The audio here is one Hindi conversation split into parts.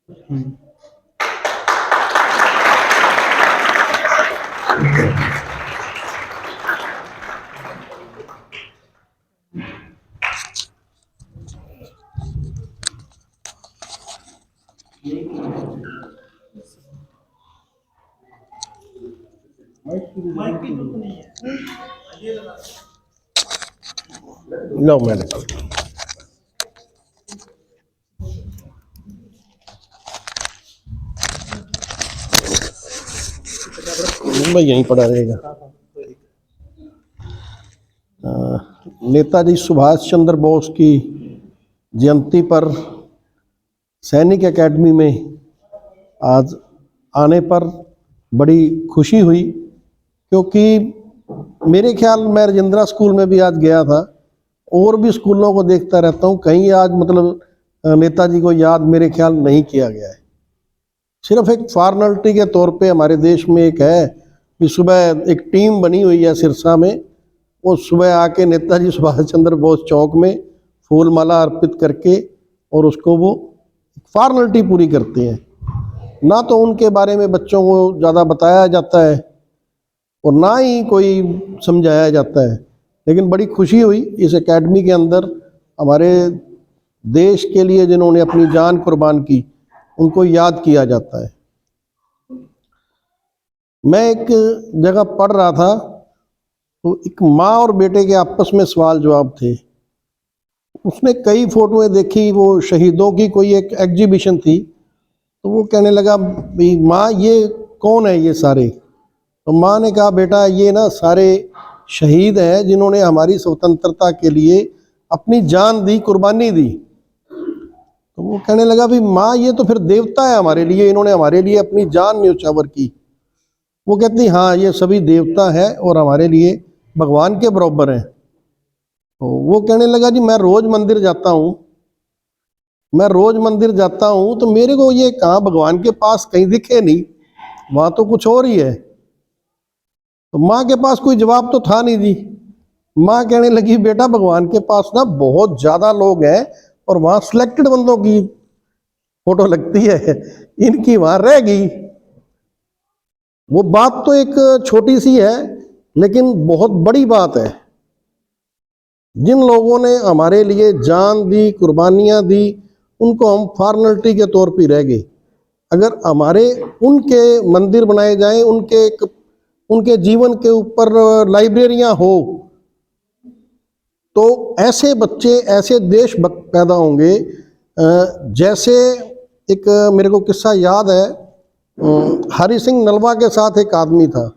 लो मैंने भाई यहीं पड़ा रहेगा। नेताजी सुभाष चंद्र बोस की जयंती पर सैनिक एकेडमी में आज आने पर बड़ी खुशी हुई, क्योंकि मेरे ख्याल मैं राजेंद्रा स्कूल में भी आज गया था, और भी स्कूलों को देखता रहता हूँ, कहीं आज मतलब नेताजी को याद मेरे ख्याल नहीं किया गया है। सिर्फ एक फॉर्मेलिटी के तौर पे हमारे देश में एक है कि सुबह एक टीम बनी हुई है सिरसा में, वो सुबह आके नेताजी सुभाष चंद्र बोस चौक में फूल माला अर्पित करके और उसको वो फॉर्मेलिटी पूरी करते हैं। ना तो उनके बारे में बच्चों को ज़्यादा बताया जाता है और ना ही कोई समझाया जाता है। लेकिन बड़ी खुशी हुई इस एकेडमी के अंदर हमारे देश के लिए जिन्होंने अपनी जान कुर्बान की, उनको याद किया जाता है। मैं एक जगह पढ़ रहा था, तो एक माँ और बेटे के आपस में सवाल जवाब थे। उसने कई फोटोएं देखी, वो शहीदों की कोई एक एग्जीबिशन थी, तो वो कहने लगा भाई माँ ये कौन है ये सारे? तो माँ ने कहा बेटा ये ना सारे शहीद हैं जिन्होंने हमारी स्वतंत्रता के लिए अपनी जान दी, कुर्बानी दी। तो वो कहने लगा भाई माँ ये तो फिर देवता है हमारे लिए, इन्होंने हमारे लिए अपनी जान न्योछावर की। वो कहती हाँ ये सभी देवता है और हमारे लिए भगवान के बराबर हैं। तो वो कहने लगा जी मैं रोज मंदिर जाता हूँ, मैं रोज मंदिर जाता हूँ, तो मेरे को ये कहाँ भगवान के पास कहीं दिखे नहीं, वहाँ तो कुछ और ही है। तो माँ के पास कोई जवाब तो था नहीं जी। माँ कहने लगी बेटा भगवान के पास ना बहुत ज़्यादा लोग हैं और वहाँ सिलेक्टेड बंदों की फोटो लगती है, इनकी वहाँ रह गई। वो बात तो एक छोटी सी है लेकिन बहुत बड़ी बात है। जिन लोगों ने हमारे लिए जान दी, कुर्बानियाँ दी, उनको हम फॉर्मेलिटी के तौर पे रह गए। अगर हमारे उनके मंदिर बनाए जाएं, उनके जीवन के ऊपर लाइब्रेरियां हो, तो ऐसे बच्चे, ऐसे देशभक्त पैदा होंगे। जैसे एक मेरे को किस्सा याद है, हरि सिंह नलवा के साथ एक आदमी था,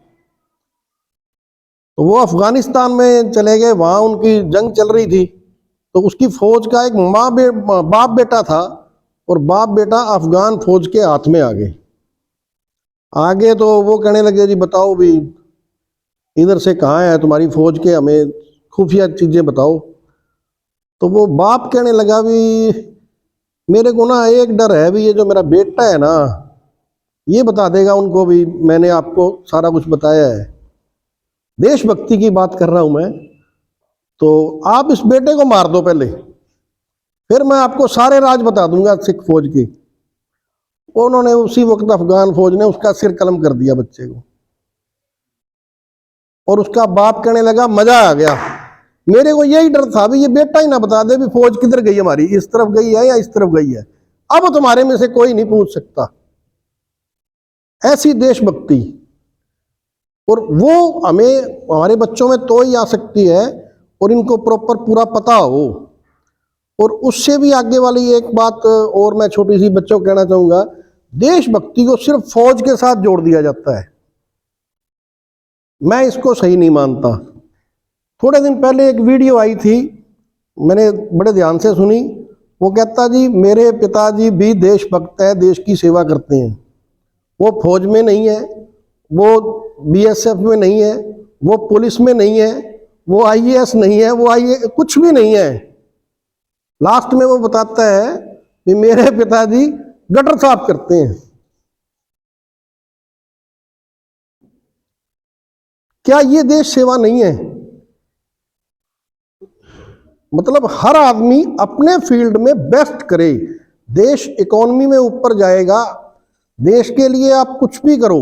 तो वो अफगानिस्तान में चले गए, वहाँ उनकी जंग चल रही थी, तो उसकी फौज का एक बाप बेटा था, और बाप बेटा अफगान फौज के हाथ में आ गए। आगे तो वो कहने लगे जी बताओ भी इधर से कहाँ है तुम्हारी फौज के, हमें खुफिया चीज़ें बताओ। तो वो बाप कहने लगा भी मेरे को ना एक डर है भी, ये जो मेरा बेटा है ना ये बता देगा उनको भी मैंने आपको सारा कुछ बताया है। देशभक्ति की बात कर रहा हूँ मैं, तो आप इस बेटे को मार दो पहले, फिर मैं आपको सारे राज बता दूंगा सिख फौज की। उन्होंने उसी वक्त अफगान फौज ने उसका सिर कलम कर दिया बच्चे को, और उसका बाप कहने लगा मजा आ गया, मेरे को यही डर था भी ये बेटा ही ना बता दे भी फौज किधर गई हमारी, इस तरफ गई है या इस तरफ गई है, अब तुम्हारे में से कोई नहीं पूछ सकता। ऐसी देशभक्ति, और वो हमें हमारे बच्चों में तो ही आ सकती है और इनको प्रॉपर पूरा पता हो। और उससे भी आगे वाली एक बात और मैं छोटी सी बच्चों को कहना चाहूंगा, देशभक्ति को सिर्फ फौज के साथ जोड़ दिया जाता है, मैं इसको सही नहीं मानता। थोड़े दिन पहले एक वीडियो आई थी, मैंने बड़े ध्यान से सुनी। वो कहता जी मेरे पिताजी भी देशभक्त है, देश की सेवा करते हैं, वो फौज में नहीं है, वो बीएसएफ में नहीं है, वो पुलिस में नहीं है, वो आईएएस नहीं है, वो कुछ भी नहीं है। लास्ट में वो बताता है कि मेरे पिताजी गटर साफ करते हैं। क्या ये देश सेवा नहीं है? मतलब हर आदमी अपने फील्ड में बेस्ट करे, देश इकोनॉमी में ऊपर जाएगा, देश के लिए आप कुछ भी करो,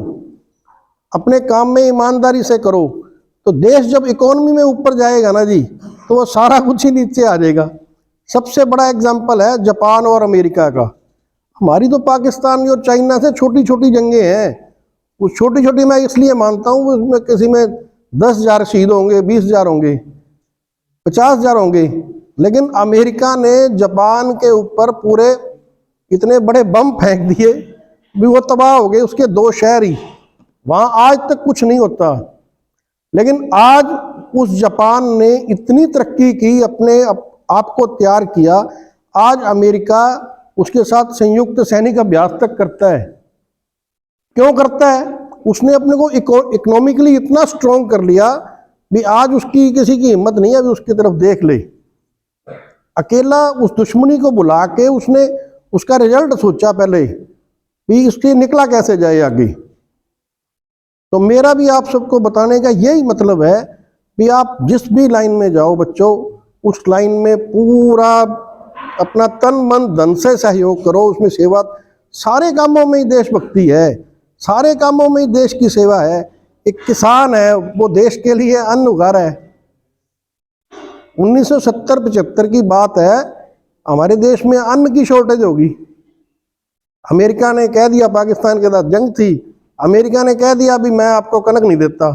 अपने काम में ईमानदारी से करो, तो देश जब इकोनॉमी में ऊपर जाएगा ना जी, तो वो सारा कुछ ही नीचे आ जाएगा। सबसे बड़ा एग्जाम्पल है जापान और अमेरिका का। हमारी तो पाकिस्तान और चाइना से छोटी छोटी जंगें हैं। उस छोटी छोटी मैं इसलिए मानता हूँ, उसमें किसी में 10,000 शहीद होंगे, 20,000 होंगे, 50,000 होंगे, लेकिन अमेरिका ने जापान के ऊपर पूरे इतने बड़े बम फेंक दिए भी वो तबाह हो गए, उसके 2 शहर ही। वहाँ आज तक कुछ नहीं होता, लेकिन आज उस जापान ने इतनी तरक्की की, अपने आप को तैयार किया। आज अमेरिका उसके साथ संयुक्त सैनिक अभ्यास तक करता है। क्यों करता है? उसने अपने को इकोनॉमिकली इतना स्ट्रॉन्ग कर लिया भी आज उसकी किसी की हिम्मत नहीं है भी उसकी तरफ देख ले। अकेला उस दुश्मनी को बुला के उसने उसका रिजल्ट सोचा पहले भी इसके निकला कैसे जाए आगे। तो मेरा भी आप सबको बताने का यही मतलब है कि आप जिस भी लाइन में जाओ बच्चों, उस लाइन में पूरा अपना तन मन धन से सहयोग करो, उसमें सेवा, सारे कामों में ही देशभक्ति है, सारे कामों में ही देश की सेवा है। एक किसान है, वो देश के लिए अन्न उगा रहा है। 1970-75 की बात है, हमारे देश में अन्न की शॉर्टेज होगी। अमेरिका ने कह दिया, पाकिस्तान के साथ जंग थी, अमेरिका ने कह दिया भी मैं आपको कनक नहीं देता।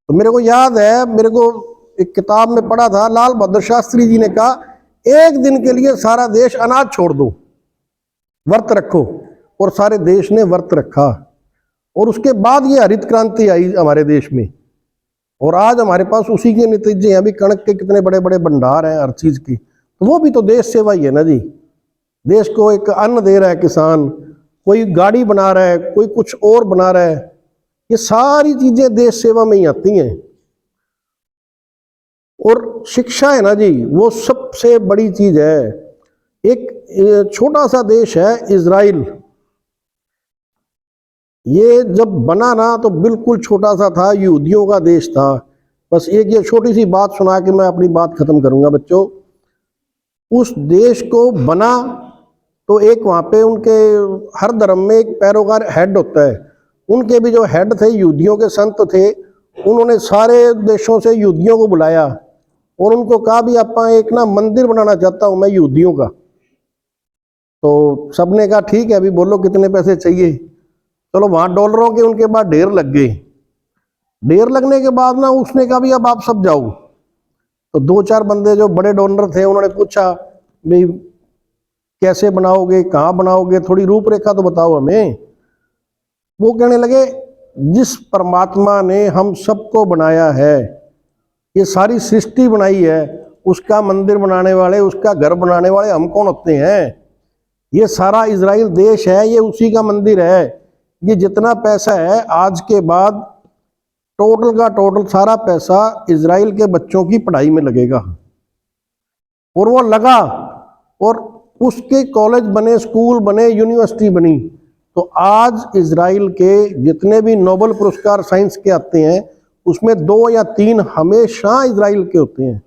तो मेरे को याद है, मेरे को एक किताब में पढ़ा था, लाल बहादुर शास्त्री जी ने कहा एक दिन के लिए सारा देश अनाज छोड़ दो, व्रत रखो, और सारे देश ने व्रत रखा। और उसके बाद ये हरित क्रांति आई हमारे देश में, और आज हमारे पास उसी के नतीजे हैं। अभी कणक के कितने बड़े बड़े भंडार हैं हर चीज की, तो वो भी तो देश सेवा ही है ना जी। देश को एक अन्न दे रहा है किसान, कोई गाड़ी बना रहा है, कोई कुछ और बना रहा है, ये सारी चीजें देश सेवा में ही आती हैं। और शिक्षा है ना जी, वो सबसे बड़ी चीज है। एक छोटा सा देश है इजराइल, ये जब बना ना तो बिल्कुल छोटा सा था, यहूदियों का देश था। बस एक ये छोटी सी बात सुना के मैं अपनी बात खत्म करूंगा बच्चों। उस देश को बना तो एक वहाँ पे उनके हर धर्म में एक पैरोकार हेड होता है। उनके भी जो हेड थे, यहूदियों के संत थे, उन्होंने सारे देशों से यहूदियों को बुलाया और उनको कहा भी आप एक ना मंदिर बनाना चाहता हूँ मैं यहूदियों का। तो सबने कहा ठीक है, अभी बोलो कितने पैसे चाहिए। चलो वहाँ डॉलरों के उनके बाद ढेर लग गए। ढेर लगने के बाद ना उसने कहा भी अब आप सब जाओ। तो 2-4 बंदे जो बड़े डोनर थे, उन्होंने पूछा भाई कैसे बनाओगे, कहाँ बनाओगे, थोड़ी रूपरेखा तो बताओ हमें। वो कहने लगे जिस परमात्मा ने हम सबको बनाया है, ये सारी सृष्टि बनाई है, उसका मंदिर बनाने वाले, उसका घर बनाने वाले हम कौन होते हैं? ये सारा इजराइल देश है, ये उसी का मंदिर है। ये जितना पैसा है आज के बाद टोटल का टोटल सारा पैसा इजराइल के बच्चों की पढ़ाई में लगेगा। और वो लगा, और उसके कॉलेज बने, स्कूल बने, यूनिवर्सिटी बनी। तो आज इजराइल के जितने भी नोबेल पुरस्कार साइंस के आते हैं, उसमें 2 या 3 हमेशा इजराइल के होते हैं।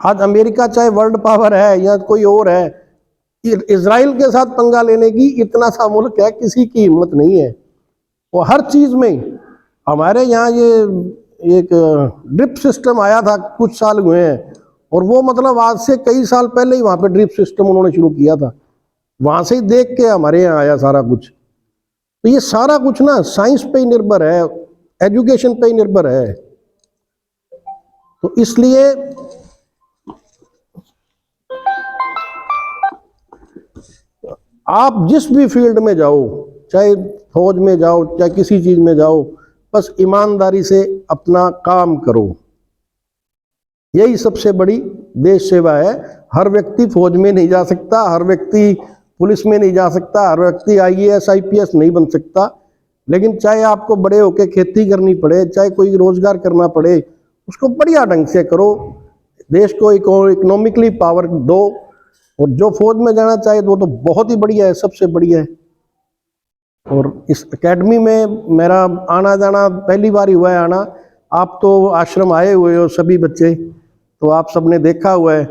आज अमेरिका चाहे वर्ल्ड पावर है या कोई और है, इजराइल के साथ पंगा लेने की इतना सा मुल्क है, किसी की हिम्मत नहीं है। वो हर चीज में, हमारे यहाँ ये एक ड्रिप सिस्टम आया था, कुछ साल हुए हैं, और वो मतलब आज से कई साल पहले ही वहाँ पे ड्रिप सिस्टम उन्होंने शुरू किया था। वहाँ से ही देख के हमारे यहाँ आया सारा कुछ। तो ये सारा कुछ ना साइंस पे ही निर्भर है, एजुकेशन पे ही निर्भर है। तो इसलिए आप जिस भी फील्ड में जाओ, चाहे फौज में जाओ, चाहे किसी चीज में जाओ, बस ईमानदारी से अपना काम करो। यही सबसे बड़ी देश सेवा है। हर व्यक्ति फौज में नहीं जा सकता, हर व्यक्ति पुलिस में नहीं जा सकता, हर व्यक्ति IAS IPS नहीं बन सकता, लेकिन चाहे आपको बड़े होके खेती करनी पड़े, चाहे कोई रोजगार करना पड़े, उसको बढ़िया ढंग से करो, देश को इकोनॉमिकली पावर दो। और जो फौज में जाना चाहे वो तो बहुत ही बढ़िया है, सबसे बढ़िया है। और इस एकेडमी में मेरा आना जाना पहली बार ही हुआ है आना। आप तो आश्रम आए हुए हो सभी बच्चे, तो आप सबने देखा हुआ है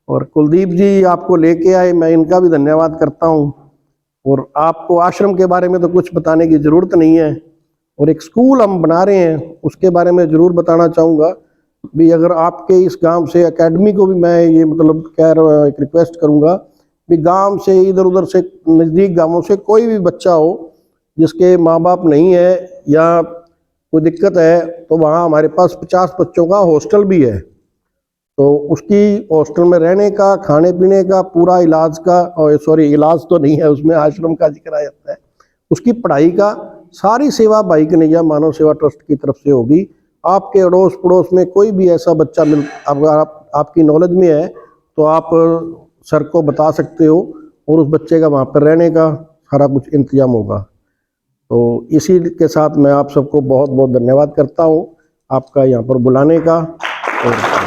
और कुलदीप जी आपको लेके आए, मैं इनका भी धन्यवाद करता हूँ। और आपको आश्रम के बारे में तो कुछ बताने की ज़रूरत नहीं है, और एक स्कूल हम बना रहे हैं उसके बारे में ज़रूर बताना चाहूँगा भी। अगर आपके इस गांव से एकेडमी को भी मैं ये मतलब एक रिक्वेस्ट करूँगा भी, गांव से इधर उधर से नज़दीक गांवों से कोई भी बच्चा हो जिसके माँ बाप नहीं है या कोई दिक्कत है, तो वहाँ हमारे पास 50 बच्चों का हॉस्टल भी है। तो उसकी हॉस्टल में रहने का, खाने पीने का, पूरा इलाज का, और सॉरी इलाज तो नहीं है उसमें, आश्रम का जिक्र आ जाता है, उसकी पढ़ाई का सारी सेवा भाई कन्हैया मानव सेवा ट्रस्ट की तरफ से होगी। आपके अड़ोस पड़ोस में कोई भी ऐसा बच्चा अगर आपकी नॉलेज में है तो आप सर को बता सकते हो, और उस बच्चे का वहाँ पर रहने का सारा कुछ इंतजाम होगा। तो इसी के साथ मैं आप सबको बहुत बहुत धन्यवाद करता हूँ आपका यहाँ पर बुलाने का। और